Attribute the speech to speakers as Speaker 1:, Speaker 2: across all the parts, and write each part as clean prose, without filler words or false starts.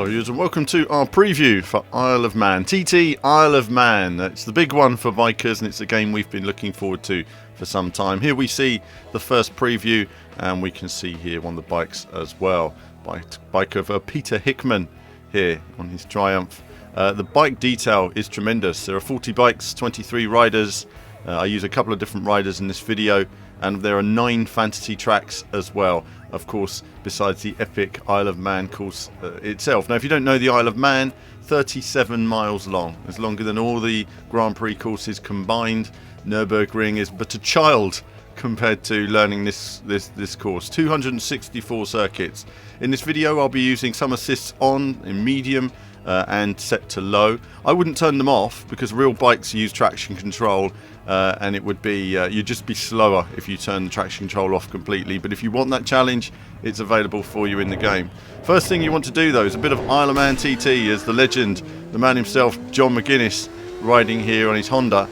Speaker 1: viewers, and welcome to our preview for Isle of Man. TT Isle of Man. It's the big one for bikers, and it's a game we've been looking forward to for some time. Here we see the first preview, and we can see here one of the bikes as well. Bike of Peter Hickman here on his Triumph. The bike detail is tremendous. There are 40 bikes, 23 riders. I use a couple of different riders in this video, and there are 9 fantasy tracks as well, of course, besides the epic Isle of Man course itself. Now, if you don't know the Isle of Man, 37 miles long. It's longer than all the Grand Prix courses combined. Nürburgring is but a child compared to learning this course. 264 circuits. In this video, I'll be using some assists on in medium and set to low. I wouldn't turn them off because real bikes use traction control, and it would be you'd just be slower if you turn the traction control off completely. But if you want that challenge, it's available for you in the game. First thing you want to do though is a bit of Isle of Man TT as the legend, the man himself, John McGuinness, riding here on his Honda.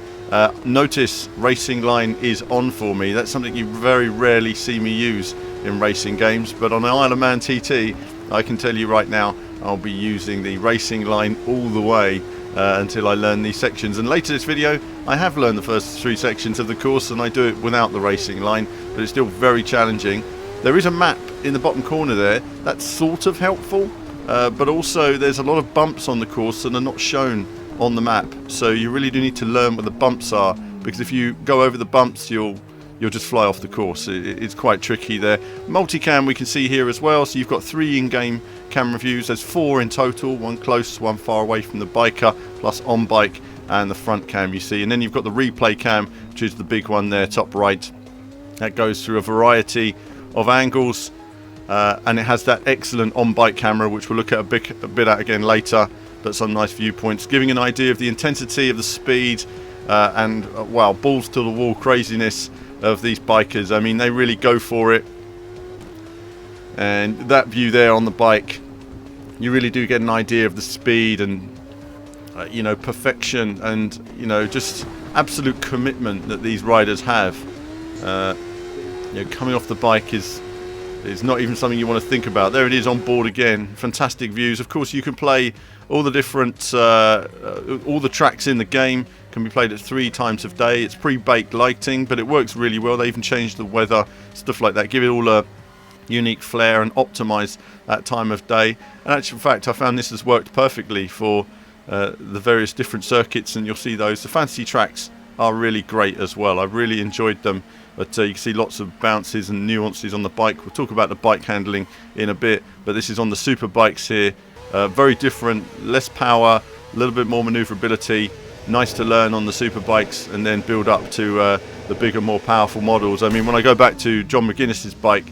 Speaker 1: Notice racing line is on for me. That's something you very rarely see me use in racing games, but on the Isle of Man TT I can tell you right now I'll be using the racing line all the way until I learn these sections. And later this video I have learned the first 3 sections of the course, and I do it without the racing line, but it's still very challenging. There is a map in the bottom corner there that's sort of helpful, but also there's a lot of bumps on the course that are not shown on the map, so you really do need to learn what the bumps are, because if you go over the bumps you'll just fly off the course. It's quite tricky there. Multicam we can see here as well, so you've got 3 in-game camera views. There's 4 in total, 1 close, 1 far away from the biker, plus on bike and the front cam you see. And then you've got the replay cam, which is the big one there, top right. That goes through a variety of angles, and it has that excellent on-bike camera, which we'll look at a bit at again later, but some nice viewpoints, giving an idea of the intensity of the speed and, wow, balls to the wall craziness of these bikers. I mean, they really go for it. And that view there on the bike, you really do get an idea of the speed and you know, perfection and, you know, just absolute commitment that these riders have. You know, coming off the bike is not even something you want to think about. There it is on board again. Fantastic views. Of course, you can play all the different all the tracks in the game can be played at 3 times of day. It's pre-baked lighting, but it works really well. They even changed the weather, stuff like that, give it all a unique flair and optimize that time of day. And actually, in fact, I found this has worked perfectly for the various different circuits, and you'll see those. The fantasy tracks are really great as well. I've really enjoyed them, but you can see lots of bounces and nuances on the bike. We'll talk about the bike handling in a bit, but this is on the super bikes here. Very different, less power, a little bit more maneuverability. Nice to learn on the super bikes and then build up to the bigger, more powerful models. I mean, when I go back to John McGuinness's bike,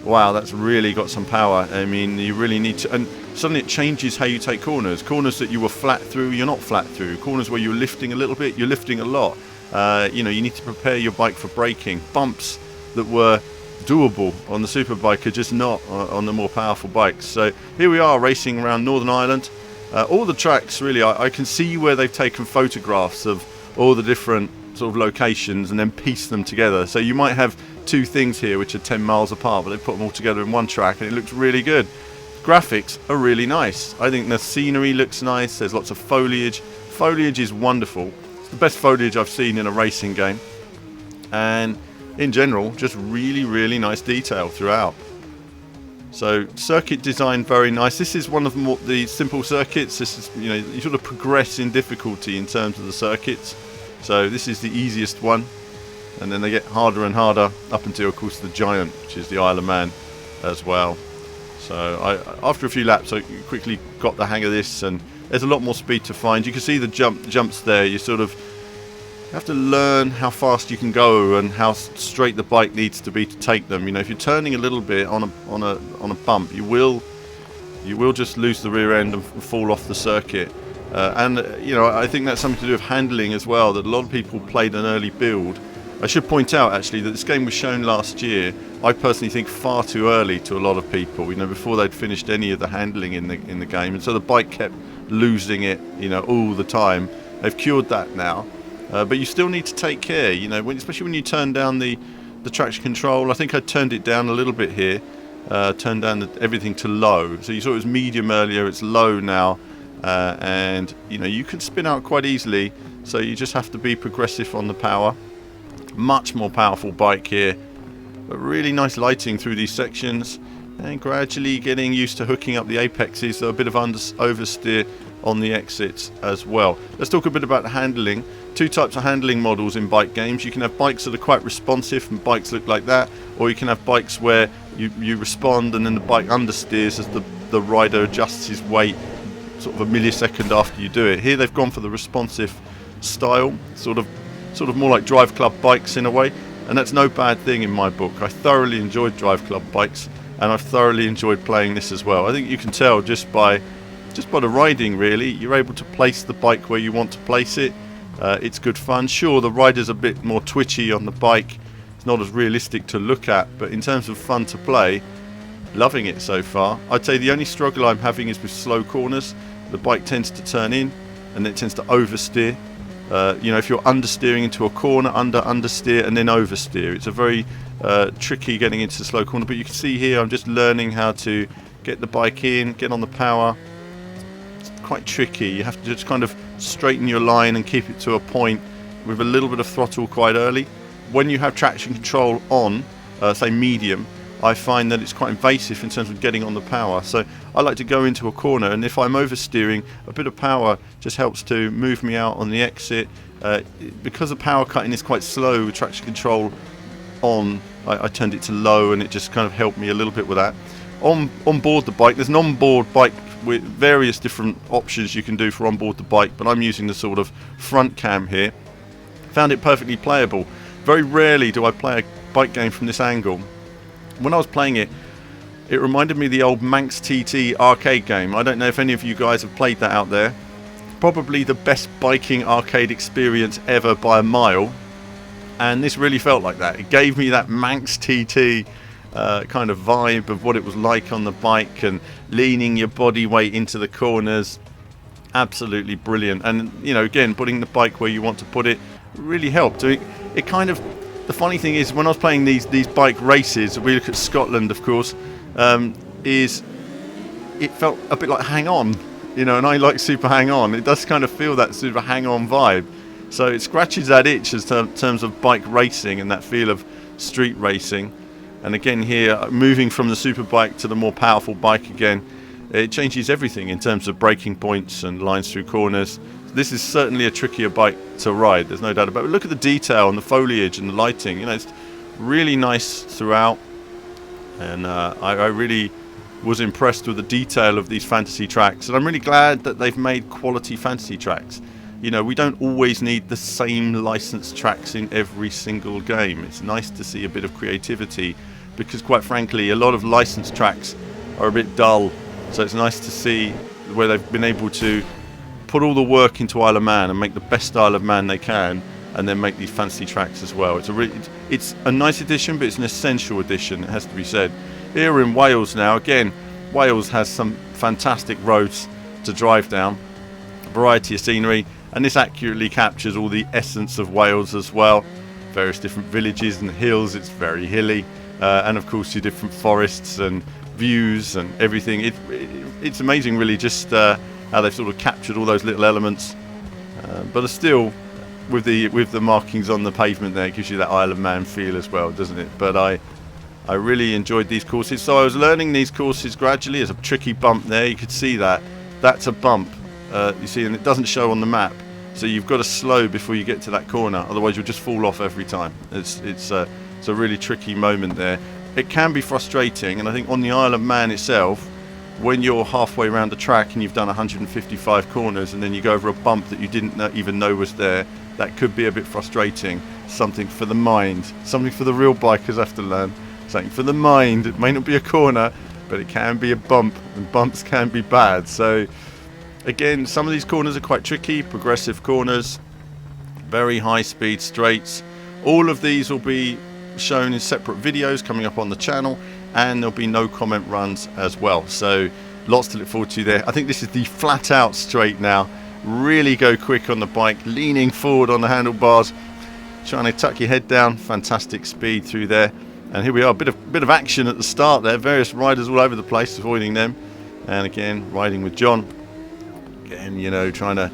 Speaker 1: wow, that's really got some power. I mean, you really need to, and suddenly it changes how you take corners. Corners that you were flat through, you're not flat through. Corners where you're lifting a little bit, you're lifting a lot. You know, you need to prepare your bike for braking. Bumps that were doable on the super bike are just not on the more powerful bikes. So here we are racing around Northern Ireland. All the tracks, really, I can see where they've taken photographs of all the different sort of locations and then pieced them together. So you might have 2 things here which are 10 miles apart, but they put them all together in one track and it looks really good. Graphics are really nice. I think the scenery looks nice. There's lots of foliage. Foliage is wonderful. It's the best foliage I've seen in a racing game. And in general, just really, really nice detail throughout. So circuit design very nice. This is one of the simple circuits. This is, you know, you sort of progress in difficulty in terms of the circuits. So this is the easiest one, and then they get harder and harder up until, of course, the giant, which is the Isle of Man as well. So after a few laps I quickly got the hang of this, and there's a lot more speed to find. You can see the jumps there. You sort of have to learn how fast you can go and how straight the bike needs to be to take them. You know, if you're turning a little bit on a bump, you will just lose the rear end and fall off the circuit. And you know, I think that's something to do with handling as well, that a lot of people played an early build. I should point out actually that this game was shown last year. I personally think far too early to a lot of people, you know, before they'd finished any of the handling in the game, and so the bike kept losing it, you know, all the time. They've cured that now. But you still need to take care, you know, especially when you turn down the traction control. I think I turned it down a little bit here, turned down everything to low. So you saw it was medium earlier, it's low now, and you know, you can spin out quite easily, so you just have to be progressive on the power. Much more powerful bike here, but really nice lighting through these sections, and gradually getting used to hooking up the apexes, so a bit of oversteer on the exits as well. Let's talk a bit about the handling. Two types of handling models in bike games. You can have bikes that are quite responsive and bikes look like that, or you can have bikes where you respond and then the bike understeers as the rider adjusts his weight sort of a millisecond after you do it. Here they've gone for the responsive style, sort of more like Drive Club bikes in a way, and that's no bad thing in my book. I thoroughly enjoyed Drive Club bikes, and I've thoroughly enjoyed playing this as well. I think you can tell just by the riding, really. You're able to place the bike where you want to place it. It's good fun. Sure, the rider's a bit more twitchy on the bike. It's not as realistic to look at, but in terms of fun to play, loving it so far. I'd say the only struggle I'm having is with slow corners. The bike tends to turn in and it tends to oversteer. You know, if you're understeering into a corner, understeer and then oversteer. It's a very tricky getting into the slow corner, but you can see here I'm just learning how to get the bike in, get on the power. It's quite tricky. You have to just kind of straighten your line and keep it to a point with a little bit of throttle quite early. When you have traction control on, say medium, I find that it's quite invasive in terms of getting on the power. So I like to go into a corner, and if I'm oversteering, a bit of power just helps to move me out on the exit. Because the power cutting is quite slow with traction control on, I turned it to low, and it just kind of helped me a little bit with that. On board the bike, there's an on-board bike with various different options you can do for on board the bike, but I'm using the sort of front cam here. Found it perfectly playable. Very rarely do I play a bike game from this angle. When I was playing it, it reminded me of the old Manx TT arcade game. I don't know if any of you guys have played that out there. Probably the best biking arcade experience ever by a mile, and this really felt like that. It gave me that Manx TT kind of vibe of what it was like on the bike, and leaning your body weight into the corners. Absolutely brilliant. And you know, again, putting the bike where you want to put it really helped. It kind of, the funny thing is, when I was playing these bike races, we look at Scotland of course, is it felt a bit like Hang On, you know, and I like Super Hang On. It does kind of feel that Super Hang On vibe, so it scratches that itch in terms of bike racing and that feel of street racing. And again here, moving from the super bike to the more powerful bike again, it changes everything in terms of braking points and lines through corners. This is certainly a trickier bike to ride, there's no doubt about it. But look at the detail and the foliage and the lighting, you know, it's really nice throughout. And I really was impressed with the detail of these fantasy tracks, and I'm really glad that they've made quality fantasy tracks. You know, we don't always need the same licensed tracks in every single game. It's nice to see a bit of creativity, because quite frankly a lot of licensed tracks are a bit dull, so it's nice to see where they've been able to put all the work into Isle of Man and make the best Isle of Man they can, and then make these fancy tracks as well. It's a nice addition, but it's an essential addition, it has to be said. Here we're in Wales now. Again, Wales has some fantastic roads to drive down, a variety of scenery, and this accurately captures all the essence of Wales as well. Various different villages and hills, it's very hilly, and of course your different forests and views and everything. It's amazing really, just how they've sort of captured all those little elements, but still with the markings on the pavement there, it gives you that Isle of Man feel as well, doesn't it? But I really enjoyed these courses. So I was learning these courses gradually. There's a tricky bump there, you could see that. That's a bump, you see, and it doesn't show on the map. So you've got to slow before you get to that corner, otherwise you'll just fall off every time. It's a really tricky moment there. It can be frustrating, and I think on the Isle of Man itself, when you're halfway around the track and you've done 155 corners and then you go over a bump that you didn't even know was there, that could be a bit frustrating. Something for the mind, something for the real bikers have to learn. Something for the mind. It may not be a corner, but it can be a bump, and bumps can be bad. So again, some of these corners are quite tricky, progressive corners, very high speed straights. All of these will be shown in separate videos coming up on the channel, and there'll be no comment runs as well, so lots to look forward to there. I think this is the flat out straight now. Really go quick on the bike, leaning forward on the handlebars, trying to tuck your head down. Fantastic speed through there, And here we are, a bit of action at the start there. Various riders all over the place, avoiding them. And again, riding with John. Again, you know, trying to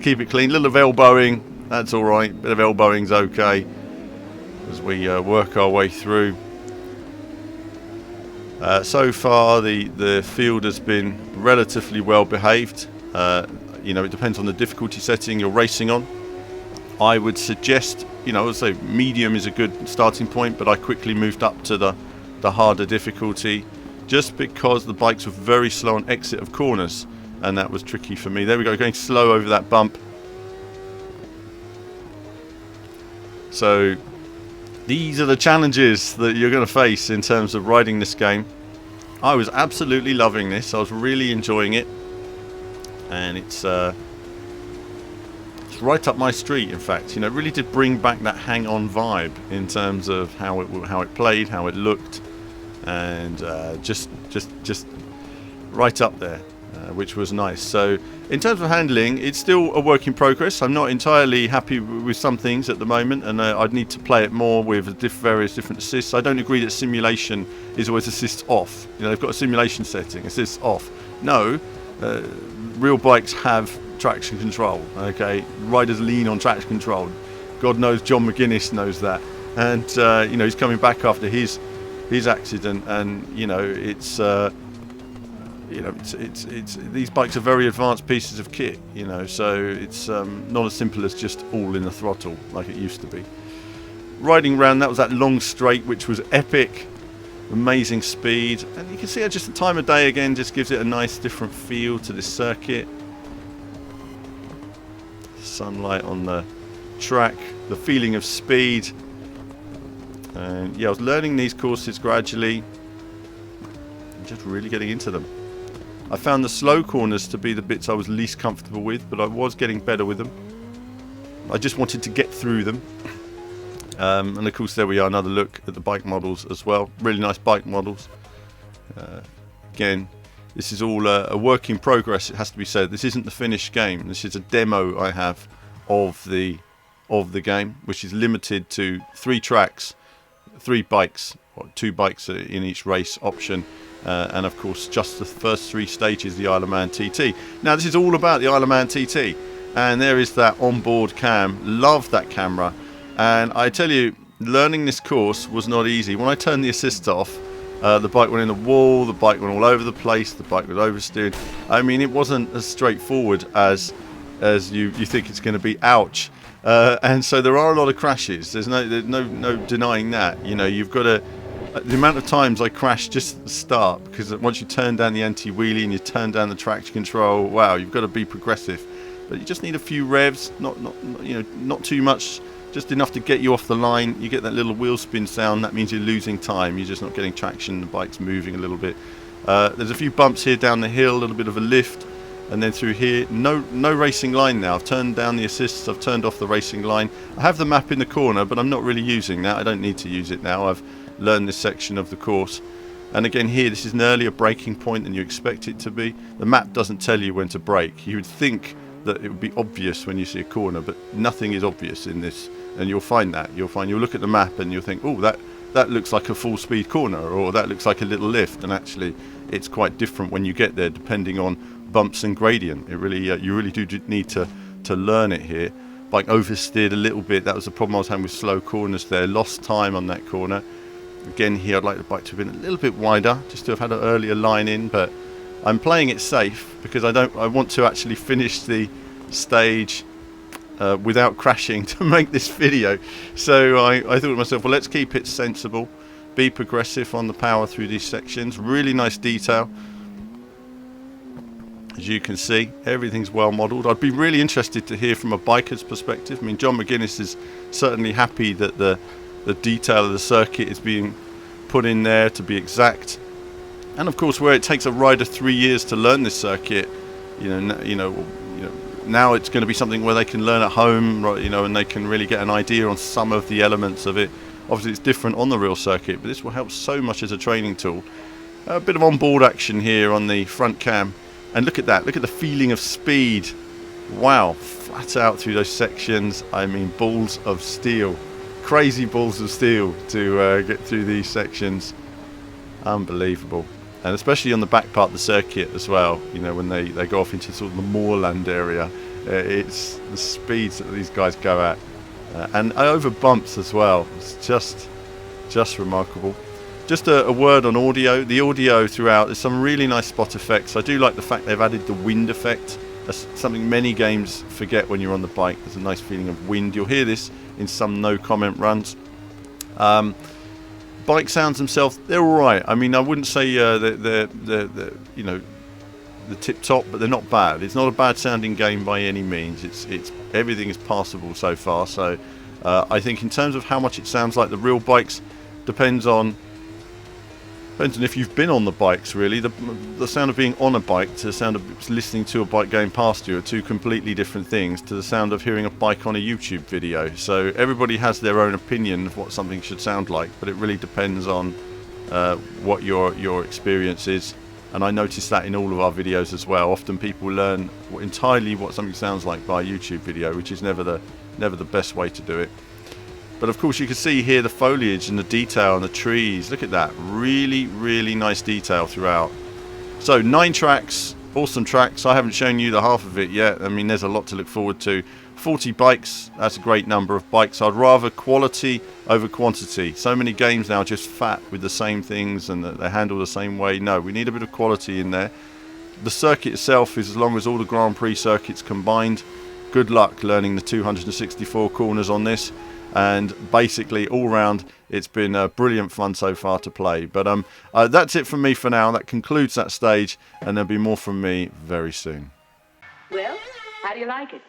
Speaker 1: keep it clean. A little of elbowing, that's all right. Bit of elbowing's okay as we work our way through. So far, the field has been relatively well behaved. You know, it depends on the difficulty setting you're racing on. I would suggest, you know, I would say medium is a good starting point, but I quickly moved up to the harder difficulty just because the bikes were very slow on exit of corners, and that was tricky for me. There we go, going slow over that bump. So these are the challenges that you're going to face in terms of riding this game. I was absolutely loving this. I was really enjoying it, and it's right up my street. In fact, you know, it really did bring back that hang-on vibe in terms of how it played, how it looked, and just right up there, which was nice. So in terms of handling, it's still a work in progress. I'm not entirely happy with some things at the moment, and I'd need to play it more with various different assists. I don't agree that simulation is always assists off. You know, they've got a simulation setting, assists off. No, real bikes have traction control. Okay, riders lean on traction control. God knows John McGuinness knows that, and you know, he's coming back after his accident, and you know, it's these bikes are very advanced pieces of kit, you know, so it's not as simple as just all in the throttle like it used to be. Riding around, that was that long straight, which was epic, amazing speed, and you can see how just the time of day again just gives it a nice different feel to this circuit. Sunlight on the track, the feeling of speed, and yeah, I was learning these courses gradually and just really getting into them. I found the slow corners to be the bits I was least comfortable with, but I was getting better with them. I just wanted to get through them. And of course, there we are, another look at the bike models as well. Really nice bike models. Again, this is all a work in progress, it has to be said. This isn't the finished game. This is a demo I have of the game, which is limited to 3 tracks, 3 bikes, or 2 bikes in each race option. And of course, just the first 3 stages, the Isle of Man TT. Now, this is all about the Isle of Man TT. And there is that onboard cam. Love that camera. And I tell you, learning this course was not easy. When I turned the assist off, the bike went in the wall, the bike went all over the place, the bike was oversteered. I mean, it wasn't as straightforward as you think it's going to be. Ouch. And so there are a lot of crashes. There's no denying that. You know, you've got to... The amount of times I crashed just at the start, because once you turn down the anti-wheelie and you turn down the traction control, wow, you've got to be progressive. But you just need a few revs, not too much, just enough to get you off the line. You get that little wheel spin sound, that means you're losing time. You're just not getting traction, the bike's moving a little bit. There's a few bumps here down the hill, a little bit of a lift, and then through here, no racing line now. I've turned down the assists, I've turned off the racing line. I have the map in the corner, but I'm not really using that. I don't need to use it now. I've learned this section of the course. And again here, this is an earlier braking point than you expect it to be. The map doesn't tell you when to brake. You would think that it would be obvious when you see a corner, but nothing is obvious in this, and you'll find that. You'll look at the map and you'll think, oh, that looks like a full speed corner, or that looks like a little lift, and actually it's quite different when you get there depending on bumps and gradient. It really you really do need to learn it here. Bike oversteered a little bit. That was the problem I was having with slow corners there. Lost time on that corner. Again here, I'd like the bike to have been a little bit wider, just to have had an earlier line in, but I'm playing it safe because I want to actually finish the stage without crashing to make this video. So I thought to myself, well, let's keep it sensible, be progressive on the power through these sections. Really nice detail. As you can see, everything's well modelled. I'd be really interested to hear from a biker's perspective. I mean, John McGuinness is certainly happy that the detail of the circuit is being put in there to be exact. And of course, where it takes a rider 3 years to learn this circuit, now it's going to be something where they can learn at home, right, and they can really get an idea on some of the elements of it. Obviously, it's different on the real circuit, but this will help so much as a training tool. A bit of onboard action here on the front cam. And look at that. Look at the feeling of speed. Wow. Flat out through those sections. I mean, balls of steel. crazy balls of steel to get through these sections. Unbelievable. And especially on the back part of the circuit as well, you know, when they go off into sort of the moorland area, it's the speeds that these guys go at. And over bumps as well. It's just remarkable. Just a word on audio. The audio throughout, there's some really nice spot effects. I do like the fact they've added the wind effect. That's something many games forget when you're on the bike. There's a nice feeling of wind. You'll hear this in some no comment runs. Bike sounds themselves, they're alright. I mean, I wouldn't say they're you know, the tip top, but they're not bad. It's not a bad sounding game by any means. It's everything is passable so far. So I think in terms of how much it sounds like the real bikes, depends on if you've been on the bikes, really. The sound of being on a bike to the sound of listening to a bike going past you are two completely different things to the sound of hearing a bike on a YouTube video. So everybody has their own opinion of what something should sound like, but it really depends on what your experience is. And I notice that in all of our videos as well. Often people learn entirely what something sounds like by a YouTube video, which is never the best way to do it. But of course you can see here the foliage and the detail and the trees. Look at that. Really, really nice detail throughout. So 9 tracks, awesome tracks. I haven't shown you the half of it yet. I mean, there's a lot to look forward to. 40 bikes, that's a great number of bikes. I'd rather quality over quantity. So many games now just fat with the same things and they handle the same way. No, we need a bit of quality in there. The circuit itself is as long as all the Grand Prix circuits combined. Good luck learning the 264 corners on this. And basically all round it's been brilliant fun so far to play. But that's it from me for now. That concludes that stage, and there'll be more from me very soon.
Speaker 2: Well, how do you like it?